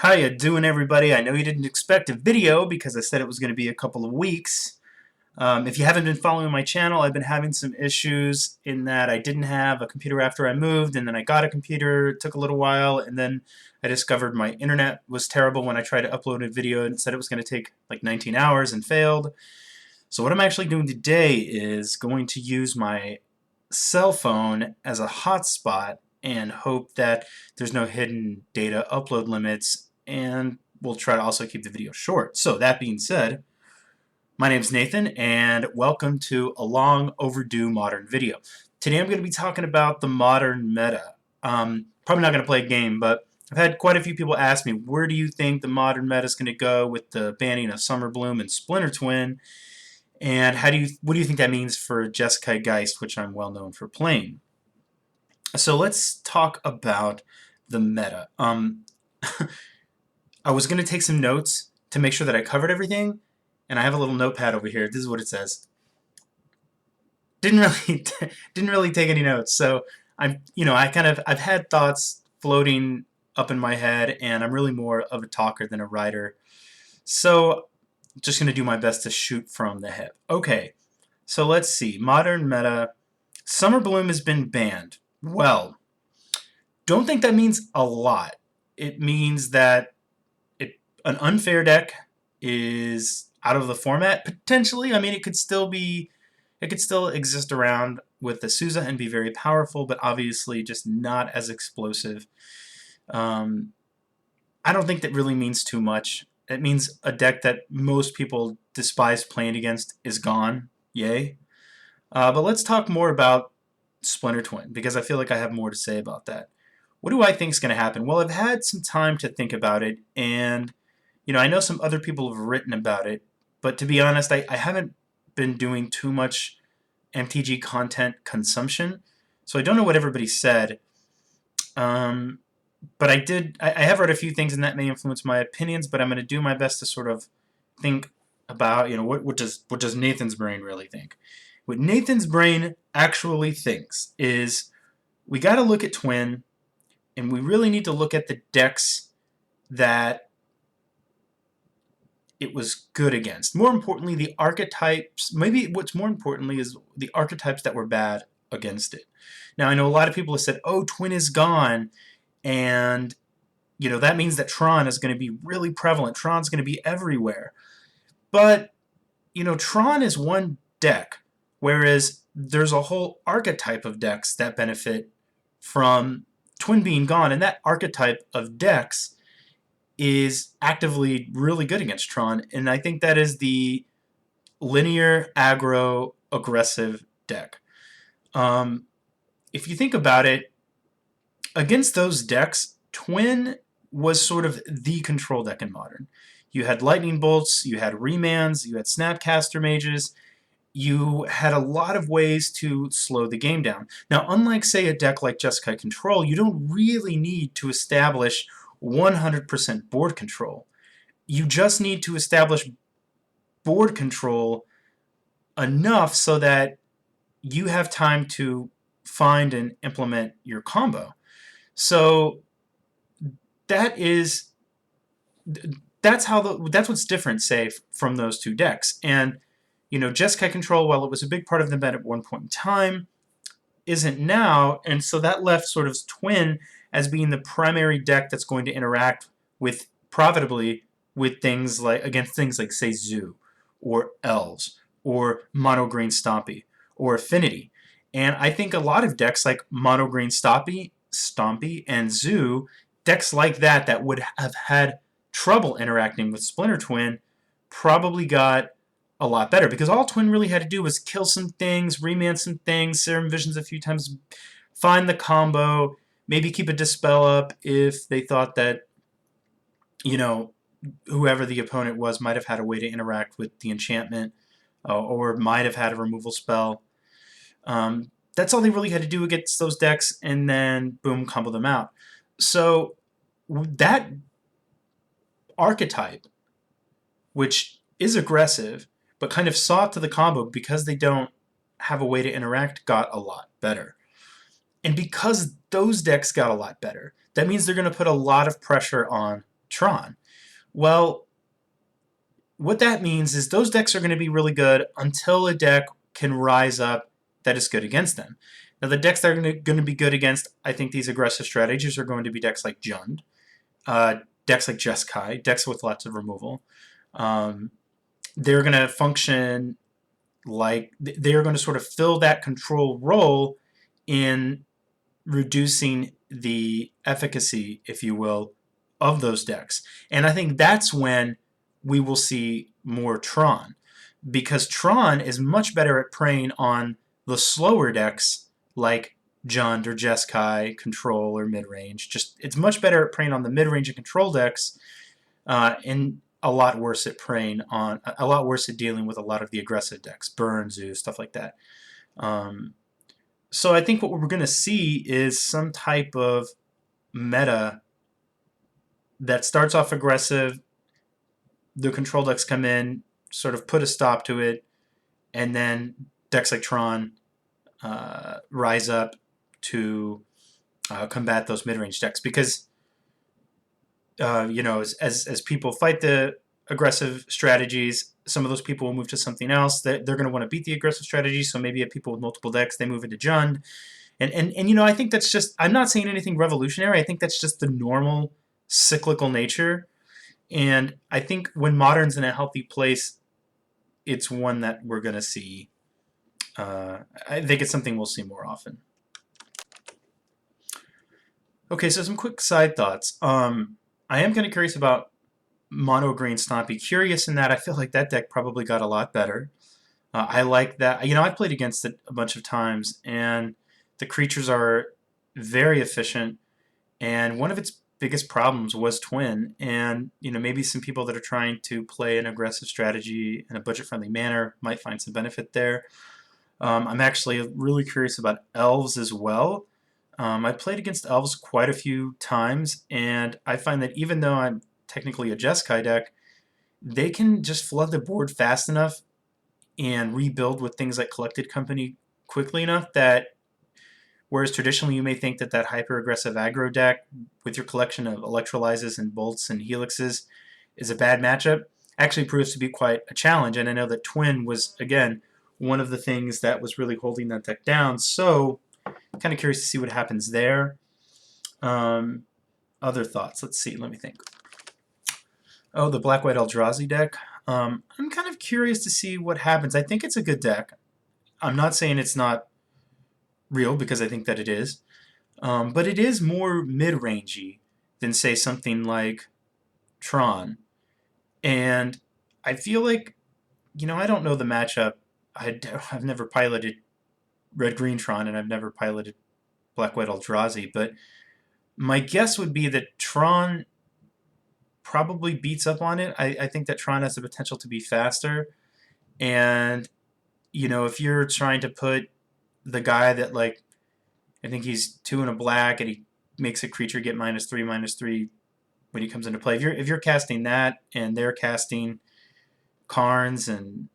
How you doing, everybody? I know you didn't expect a video because I said it was going to be a couple of weeks. If you haven't been following my channel, I've been having some issues in that I didn't have a computer after I moved, and then I got a computer. It took a little while, and then I discovered my internet was terrible when I tried to upload a video, and it said it was going to take like 19 hours and failed. So what I'm actually doing today is going to use my cell phone as a hotspot and hope that there's no hidden data upload limits, and we'll try to also keep the video short. So that being said, my name's Nathan and welcome to a long overdue modern video. Today I'm going to be talking about the modern meta. Probably not going to play a game, but I've had quite a few people ask me, where do you think the modern meta is going to go with the banning of Summer Bloom and Splinter Twin? And what do you think that means for Jeskai Geist, which I'm well known for playing? So let's talk about the meta. I was going to take some notes to make sure that I covered everything, and I have a little notepad over here. This is what it says. Didn't really take any notes. So I've had thoughts floating up in my head, and I'm really more of a talker than a writer. So just going to do my best to shoot from the hip. Okay, so let's see. Modern meta. Summer Bloom has been banned. Well, don't think that means a lot. It means that an unfair deck is out of the format, potentially. I mean, it could still exist around with the Souza and be very powerful, but obviously just not as explosive. I don't think that really means too much. It means a deck that most people despise playing against is gone. Yay. But let's talk more about Splinter Twin, because I feel like I have more to say about that. What do I think is going to happen? Well, I've had some time to think about it, and I know some other people have written about it, but to be honest, I haven't been doing too much MTG content consumption, so I don't know what everybody said. But I have read a few things, and that may influence my opinions, but I'm going to do my best to sort of think about, what does Nathan's brain really think? What Nathan's brain actually thinks is we got to look at Twin, and we really need to look at the decks that it was good against. More importantly, the archetypes, maybe what's more importantly is the archetypes that were bad against it. Now, I know a lot of people have said, oh, Twin is gone, and that means that Tron is going to be really prevalent. Tron's going to be everywhere. But, Tron is one deck, whereas there's a whole archetype of decks that benefit from Twin being gone, and that archetype of decks is actively really good against Tron, and I think that is the linear, aggro, aggressive deck. If you think about it, against those decks, Twin was sort of the control deck in Modern. You had Lightning Bolts, you had Remands, you had Snapcaster Mages, you had a lot of ways to slow the game down. Now, unlike, say, a deck like Jeskai Control, you don't really need to establish 100% board control. You just need to establish board control enough so that you have time to find and implement your combo. So that's what's different, say, from those two decks. And Jeskai Control, while it was a big part of the meta at one point in time, isn't now, and so that left sort of Twin as being the primary deck that's going to interact with profitably with things like say Zoo or Elves or Mono Green Stompy or Affinity. And I think a lot of decks like Mono Green Stompy and Zoo, decks like that would have had trouble interacting with Splinter Twin, probably got a lot better, because all Twin really had to do was kill some things, remand some things, Serum Visions a few times, find the combo, maybe keep a Dispel up if they thought that, whoever the opponent was might have had a way to interact with the enchantment, or might have had a removal spell. That's all they really had to do against those decks, and then boom, combo them out. So that archetype, which is aggressive, but kind of sought to the combo because they don't have a way to interact, got a lot better. And because those decks got a lot better, that means they're going to put a lot of pressure on Tron. Well, what that means is those decks are going to be really good until a deck can rise up that is good against them. Now, the decks that are going to be good against, I think, these aggressive strategies are going to be decks like Jund, decks like Jeskai, decks with lots of removal. They're going to function like they're going to sort of fill that control role in reducing the efficacy, if you will, of those decks. And I think that's when we will see more Tron, because Tron is much better at preying on the slower decks like Jund or Jeskai, control or mid-range. Just it's much better at preying on the mid-range and control decks, and a lot worse at dealing with a lot of the aggressive decks, Burn, Zeus, stuff like that. So I think what we're going to see is some type of meta that starts off aggressive. The control decks come in, sort of put a stop to it, and then decks like Tron rise up to combat those mid-range decks. Because as people fight the aggressive strategies, some of those people will move to something else. They're going to want to beat the aggressive strategy. So maybe if people with multiple decks, they move into Jund. And I think that's just, I'm not saying anything revolutionary. I think that's just the normal cyclical nature. And I think when Modern's in a healthy place, it's one that we're going to see. I think it's something we'll see more often. Okay, so some quick side thoughts. I am kind of curious about Mono Green Stompy. Curious in that I feel like that deck probably got a lot better. I like that. I've played against it a bunch of times, and the creatures are very efficient. And one of its biggest problems was Twin. And maybe some people that are trying to play an aggressive strategy in a budget-friendly manner might find some benefit there. I'm actually really curious about Elves as well. I've played against Elves quite a few times, and I find that even though I'm technically a Jeskai deck, they can just flood the board fast enough and rebuild with things like Collected Company quickly enough that, whereas traditionally you may think that that hyper-aggressive aggro deck with your collection of Electrolyzes and Bolts and Helixes is a bad matchup, actually proves to be quite a challenge. And I know that Twin was, again, one of the things that was really holding that deck down. So kind of curious to see what happens there. Other thoughts. Let's see. Let me think. Oh, the Black-White Eldrazi deck. I'm kind of curious to see what happens. I think it's a good deck. I'm not saying it's not real, because I think that it is. But it is more mid-rangey than, say, something like Tron. And I feel like, I don't know the matchup. I've never piloted Red-Green Tron, and I've never piloted Black-White Eldrazi, but my guess would be that Tron probably beats up on it. I think that Tron has the potential to be faster, and if you're trying to put the guy that, like, I think he's 2 and a black, and he makes a creature get -3/-3 when he comes into play. If you're casting that, and they're casting Karns, and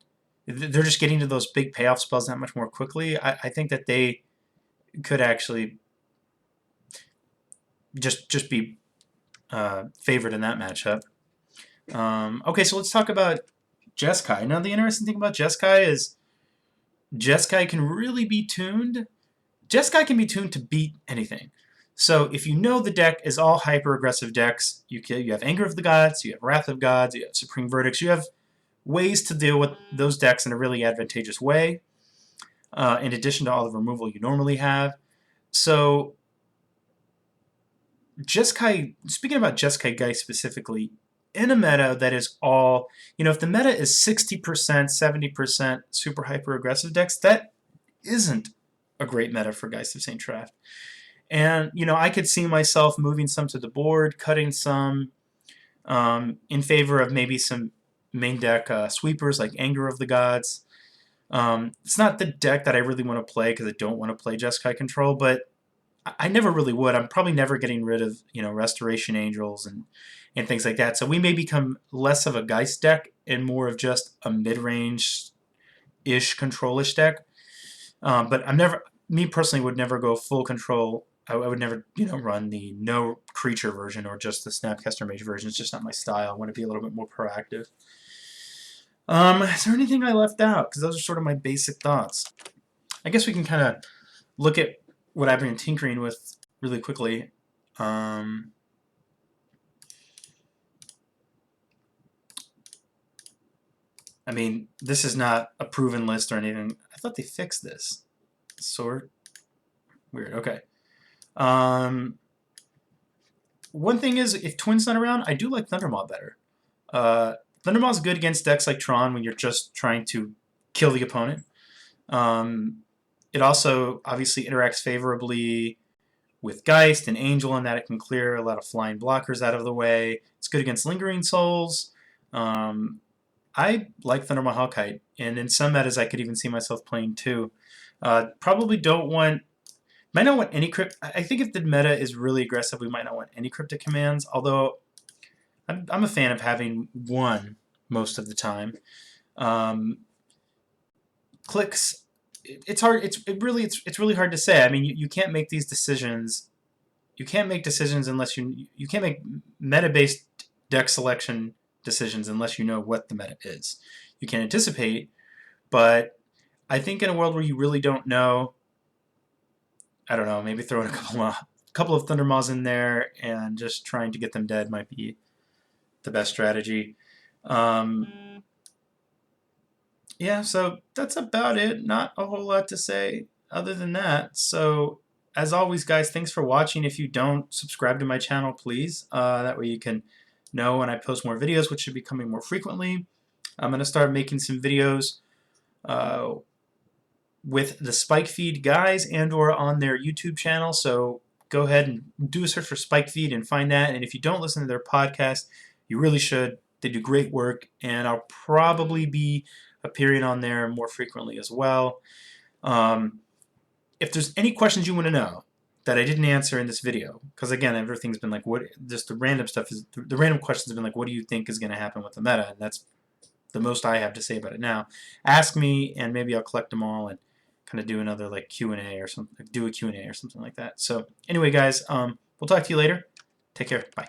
they're just getting to those big payoff spells that much more quickly, I think that they could actually just be favored in that matchup. Okay, so let's talk about Jeskai. Now, the interesting thing about Jeskai is Jeskai can really be tuned. Jeskai can be tuned to beat anything. So if you know the deck is all hyper-aggressive decks, you have Anger of the Gods, you have Wrath of Gods, you have Supreme Verdicts, you have ways to deal with those decks in a really advantageous way, in addition to all the removal you normally have. So Jeskai, speaking about Jeskai guys specifically, in a meta that is all, if the meta is 60%, 70% super hyper-aggressive decks, that isn't a great meta for Geist of St. Traft. And, I could see myself moving some to the board, cutting some in favor of maybe some main deck sweepers like Anger of the Gods. It's not the deck that I really want to play because I don't want to play Jeskai Control, but I never really would. I'm probably never getting rid of, Restoration Angels and things like that. So we may become less of a Geist deck and more of just a mid-range-ish control-ish deck. But me personally would never go full control I would never, run the no creature version or just the Snapcaster Mage version. It's just not my style. I want to be a little bit more proactive. Is there anything I left out? Because those are sort of my basic thoughts. I guess we can kind of look at what I've been tinkering with really quickly. I mean, this is not a proven list or anything. I thought they fixed this. Sort. Weird. Okay. One thing is, if Twin's not around, I do like Thundermaw better. Thundermaw's good against decks like Tron when you're just trying to kill the opponent. It also obviously interacts favorably with Geist and Angel in that it can clear a lot of flying blockers out of the way. It's good against Lingering Souls. I like Thundermaw Hawkite, and in some metas I could even see myself playing too. Probably don't want... Might not want any crypt. I think if the meta is really aggressive, we might not want any cryptic commands, although I'm a fan of having one most of the time. Clicks, it's hard. It's really hard to say. I mean, you can't make these decisions. You can't make decisions unless you can't make meta-based deck selection decisions unless you know what the meta is. You can anticipate, but I think in a world where you really don't know, I don't know, maybe throwing a couple of Thundermaws in there and just trying to get them dead might be the best strategy. Yeah, so that's about it. Not a whole lot to say other than that. So, as always, guys, thanks for watching. If you don't subscribe to my channel, please. That way you can know when I post more videos, which should be coming more frequently. I'm going to start making some videos with the Spike Feed guys and or on their YouTube channel. So go ahead and do a search for Spike Feed and find that. And if you don't listen to their podcast, you really should. They do great work, and I'll probably be appearing on there more frequently as well. If there's any questions you want to know that I didn't answer in this video, because again, everything's been like, what? Just the random stuff is the random questions have been like, what do you think is going to happen with the meta? And that's the most I have to say about it now. Ask me, and maybe I'll collect them all and kind of do another like Q&A or something, do a Q&A or something like that. So anyway, guys, we'll talk to you later. Take care. Bye.